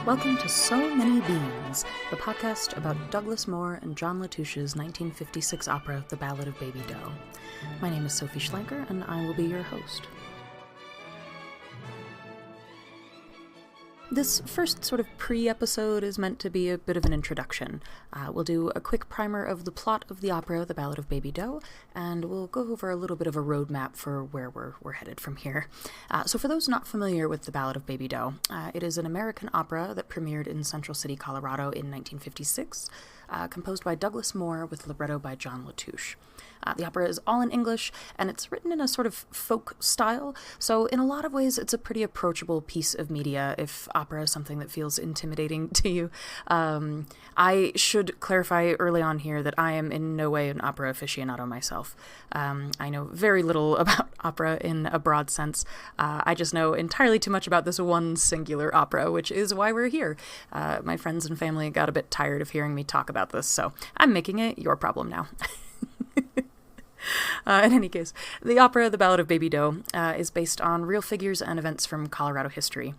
Welcome to So Many Beans, the podcast about Douglas Moore and John LaTouche's 1956 opera, The Ballad of Baby Doe. My name is Sophie Schlenker, and I will be your host. This first sort of pre-episode is meant to be a bit of an introduction. We'll do a quick primer of the plot of the opera, The Ballad of Baby Doe, and we'll go over a little bit of a roadmap for where we're headed from here. So for those not familiar with The Ballad of Baby Doe, it is an American opera that premiered in Central City, Colorado in 1956, composed by Douglas Moore with libretto by John LaTouche. The opera is all in English, and it's written in a sort of folk style, so in a lot of ways it's a pretty approachable piece of media if opera is something that feels intimidating to you. I should clarify early on here that I am in no way an opera aficionado myself. I know very little about opera in a broad sense. I just know entirely too much about this one singular opera, which is why we're here. My friends and family got a bit tired of hearing me talk about this, so I'm making it your problem now. In any case, the opera, The Ballad of Baby Doe, is based on real figures and events from Colorado history.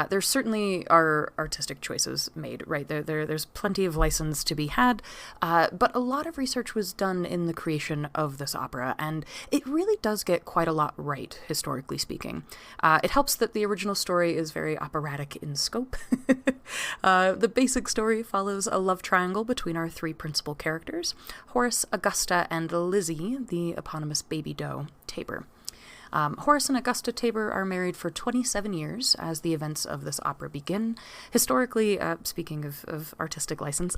There certainly are artistic choices made, right? There's plenty of license to be had, but a lot of research was done in the creation of this opera, and it really does get quite a lot right, historically speaking. It helps that the original story is very operatic in scope. The basic story follows a love triangle between our three principal characters, Horace, Augusta, and Lizzie, the eponymous Baby Doe, Tabor. Horace and Augusta Tabor are married for 27 years as the events of this opera begin. Historically, speaking of artistic license,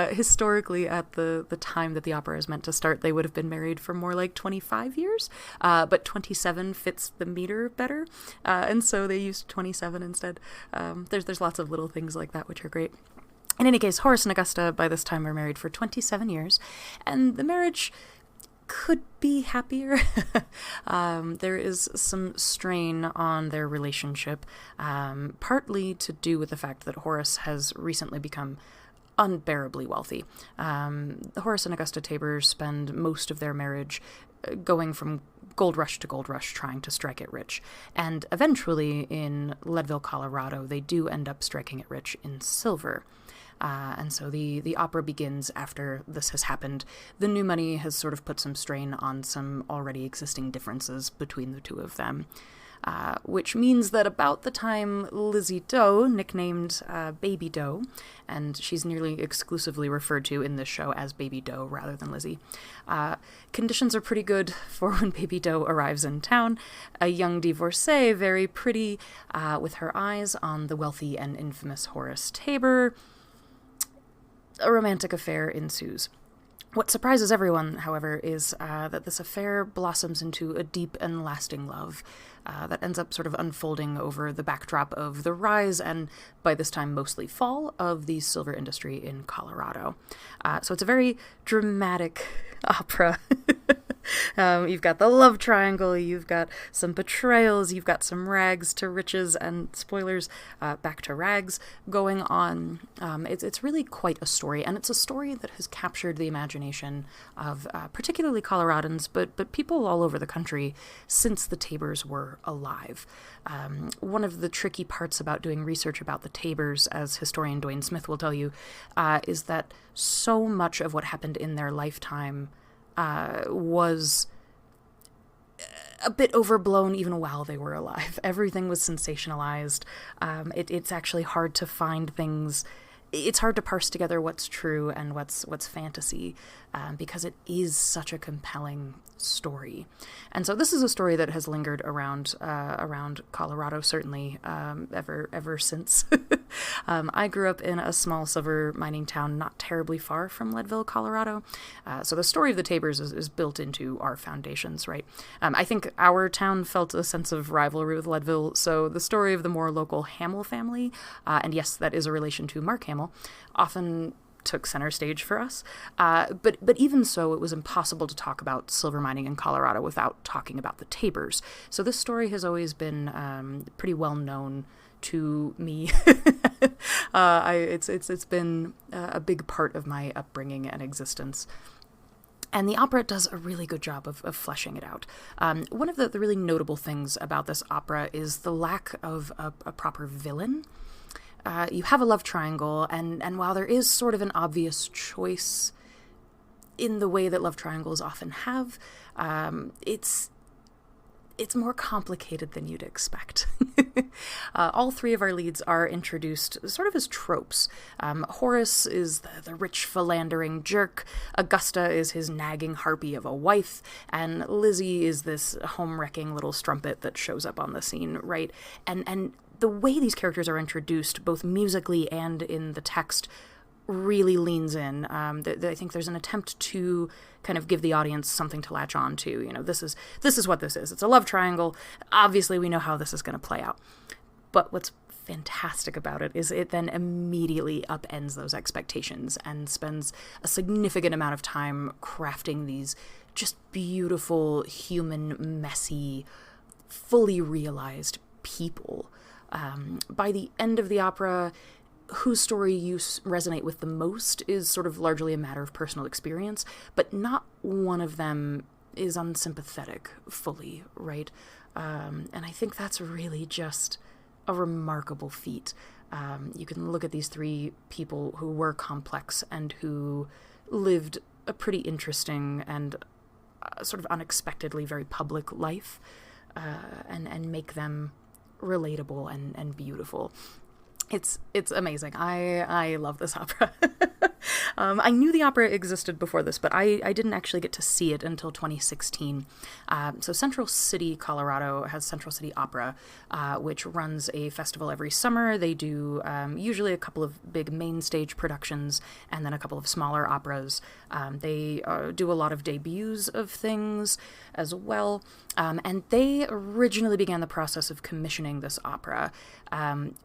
historically at the time that the opera is meant to start, they would have been married for more like 25 years, but 27 fits the meter better, and so they used 27 instead. There's lots of little things like that which are great. In any case, Horace and Augusta by this time are married for 27 years, and the marriage could be happier. There is some strain on their relationship, partly to do with the fact that Horace has recently become unbearably wealthy. Horace and Augusta Tabor spend most of their marriage going from gold rush to gold rush, trying to strike it rich. And eventually, in Leadville, Colorado, they do end up striking it rich in silver. And so the opera begins after this has happened. The new money has sort of put some strain on some already existing differences between the two of them. Which means that about the time Lizzie Doe, nicknamed Baby Doe, and she's nearly exclusively referred to in this show as Baby Doe rather than Lizzie, conditions are pretty good for when Baby Doe arrives in town. A young divorcee, very pretty, with her eyes on the wealthy and infamous Horace Tabor. A romantic affair ensues. What surprises everyone, however, is that this affair blossoms into a deep and lasting love that ends up sort of unfolding over the backdrop of the rise and, by this time, mostly fall of the silver industry in Colorado. So it's a very dramatic opera. You've got the love triangle, you've got some betrayals, you've got some rags to riches and, spoilers, back to rags going on. It's really quite a story, and it's a story that has captured the imagination of particularly Coloradans, but people all over the country since the Tabors were alive. One of the tricky parts about doing research about the Tabors, as historian Dwayne Smith will tell you, is that so much of what happened in their lifetime was a bit overblown even while they were alive. Everything was sensationalized. It's actually hard to find things. It's hard to parse together what's true and what's fantasy, because it is such a compelling story. And so this is a story that has lingered around Colorado, certainly, ever since. I grew up in a small silver mining town not terribly far from Leadville, Colorado. So the story of the Tabors is built into our foundations, right? I think our town felt a sense of rivalry with Leadville, so the story of the more local Hamill family, and yes, that is a relation to Mark Hamill, often took center stage for us. But even so, it was impossible to talk about silver mining in Colorado without talking about the Tabors. So this story has always been pretty well known to me. It's been a big part of my upbringing and existence. And the opera does a really good job of fleshing it out. One of the really notable things about this opera is the lack of a proper villain. you have a love triangle, and while there is sort of an obvious choice in the way that love triangles often have, it's more complicated than you'd expect. All three of our leads are introduced sort of as tropes. Horace is the rich, philandering jerk, Augusta is his nagging harpy of a wife, and Lizzie is this home-wrecking little strumpet that shows up on the scene, right? And the way these characters are introduced, both musically and in the text, really leans in. I think there's an attempt to kind of give the audience something to latch on to. You know, this is what this is. It's a love triangle. Obviously, we know how this is going to play out. But what's fantastic about it is it then immediately upends those expectations and spends a significant amount of time crafting these just beautiful, human, messy, fully realized people. By the end of the opera, whose story you resonate with the most is sort of largely a matter of personal experience, but not one of them is unsympathetic fully, right? And I think that's really just a remarkable feat. You can look at these three people who were complex and who lived a pretty interesting and sort of unexpectedly very public life, and make them relatable and beautiful. It's amazing. I love this opera. I knew the opera existed before this, but I didn't actually get to see it until 2016. So Central City, Colorado has Central City Opera, which runs a festival every summer. They do usually a couple of big main stage productions and then a couple of smaller operas. They do a lot of debuts of things as well. And they originally began the process of commissioning this opera.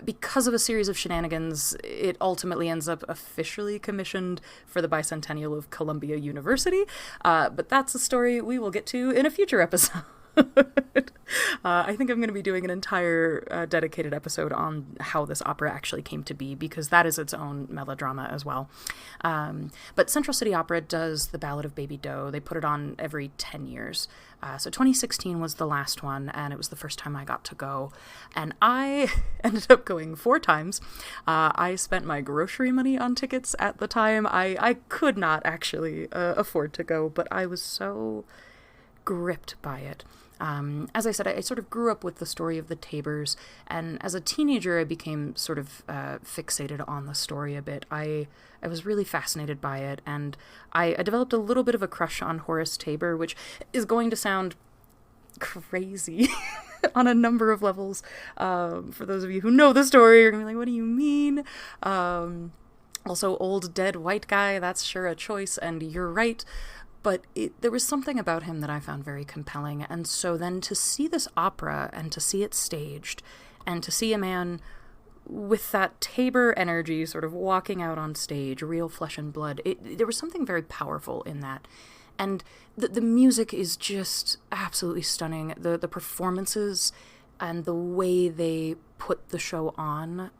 Because of a series of shenanigans, it ultimately ends up officially commissioned for the bicentennial of Columbia University. But that's a story we will get to in a future episode. I think I'm going to be doing an entire dedicated episode on how this opera actually came to be, because that is its own melodrama as well. But Central City Opera does the Ballad of Baby Doe. They put it on every 10 years. So 2016 was the last one, and it was the first time I got to go. And I ended up going 4 times. I spent my grocery money on tickets at the time. I could not actually afford to go, but I was so gripped by it. As I said, I sort of grew up with the story of the Tabors, and as a teenager I became sort of fixated on the story a bit. I was really fascinated by it, and I developed a little bit of a crush on Horace Tabor, which is going to sound crazy on a number of levels. For those of you who know the story, you're going to be like, what do you mean? Also, old dead white guy, that's sure a choice, and you're right. But there was something about him that I found very compelling. And so then to see this opera and to see it staged and to see a man with that Tabor energy sort of walking out on stage, real flesh and blood, there was something very powerful in that. And the music is just absolutely stunning. The performances and the way they put the show on,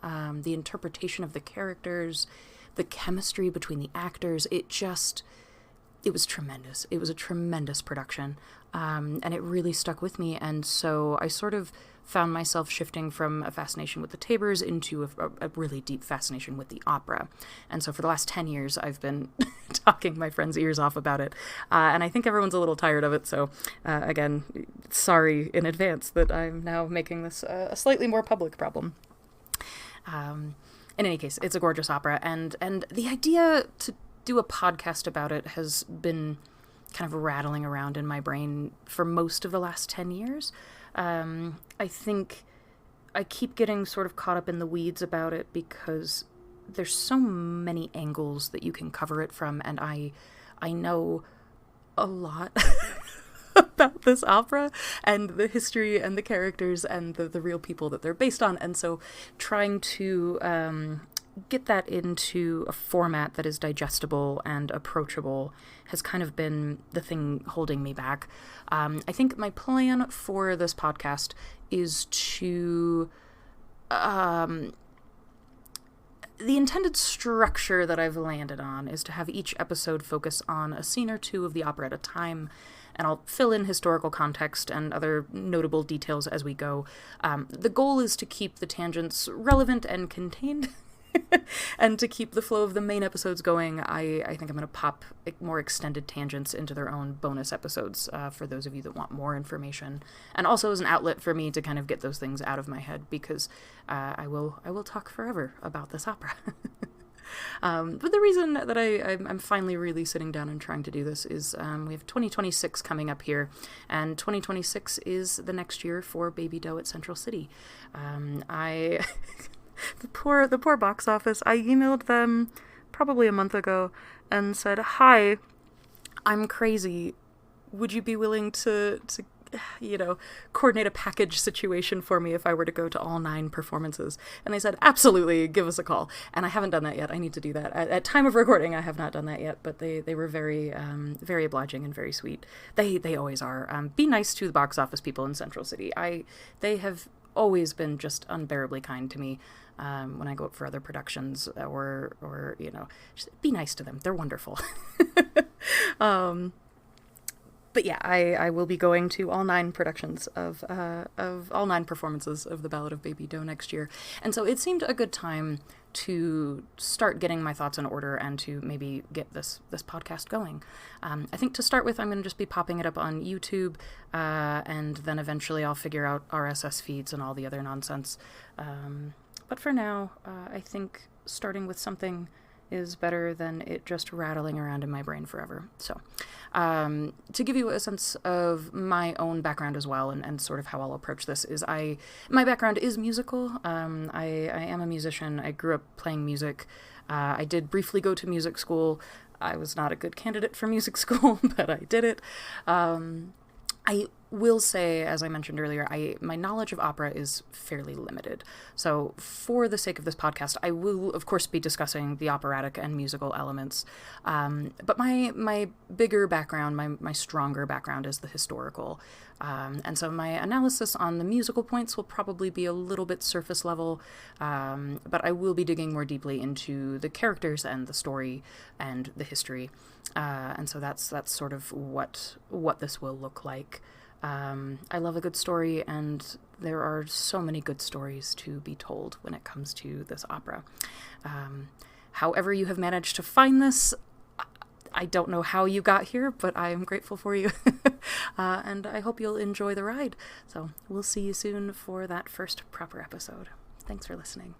the interpretation of the characters, the chemistry between the actors, it was tremendous. It was a tremendous production, and it really stuck with me. And so I sort of found myself shifting from a fascination with the Tabors into a really deep fascination with the opera. And so for the last 10 years, I've been talking my friends' ears off about it. And I think everyone's a little tired of it. So again, sorry in advance that I'm now making this a slightly more public problem. In any case, it's a gorgeous opera. And the idea to do a podcast about it has been kind of rattling around in my brain for most of the last 10 years. I think I keep getting sort of caught up in the weeds about it because there's so many angles that you can cover it from, and I know a lot about this opera and the history and the characters and the real people that they're based on, and so trying to get that into a format that is digestible and approachable has kind of been the thing holding me back. I think my plan for this podcast is to The intended structure that I've landed on is to have each episode focus on a scene or two of the opera at a time, and I'll fill in historical context and other notable details as we go. The goal is to keep the tangents relevant and contained, and to keep the flow of the main episodes going. I think I'm going to pop more extended tangents into their own bonus episodes for those of you that want more information, and also as an outlet for me to kind of get those things out of my head, because I will talk forever about this opera. But the reason that I'm finally really sitting down and trying to do this is we have 2026 coming up here, and 2026 is the next year for Baby Doe at Central City. The poor box office. I emailed them probably a month ago and said, "Hi, I'm crazy. Would you be willing to coordinate a package situation for me if I were to go to all 9 performances?" And they said, "Absolutely, give us a call." And I haven't done that yet. I need to do that. At time of recording, I have not done that yet, but they were very very obliging and very sweet. They always are. Be nice to the box office people in Central City. They have always been just unbearably kind to me. When I go up for other productions, or just be nice to them. They're wonderful. But yeah, I will be going to all 9 productions of all 9 performances of The Ballad of Baby Doe next year. And so it seemed a good time to start getting my thoughts in order and to maybe get this podcast going. I think to start with, I'm going to just be popping it up on YouTube, and then eventually I'll figure out RSS feeds and all the other nonsense. But for now, I think starting with something is better than it just rattling around in my brain forever. So, to give you a sense of my own background as well, and sort of how I'll approach this, is my background is musical. I am a musician. I grew up playing music. I did briefly go to music school. I was not a good candidate for music school, but I did it. I will say, as I mentioned earlier, my knowledge of opera is fairly limited. So for the sake of this podcast, I will, of course, be discussing the operatic and musical elements. But my bigger background, my stronger background is the historical. And so my analysis on the musical points will probably be a little bit surface level, but I will be digging more deeply into the characters and the story and the history. And so that's sort of what this will look like. I love a good story, and there are so many good stories to be told when it comes to this opera. However you have managed to find this, I don't know how you got here, but I am grateful for you. And I hope you'll enjoy the ride. So we'll see you soon for that first proper episode. Thanks for listening.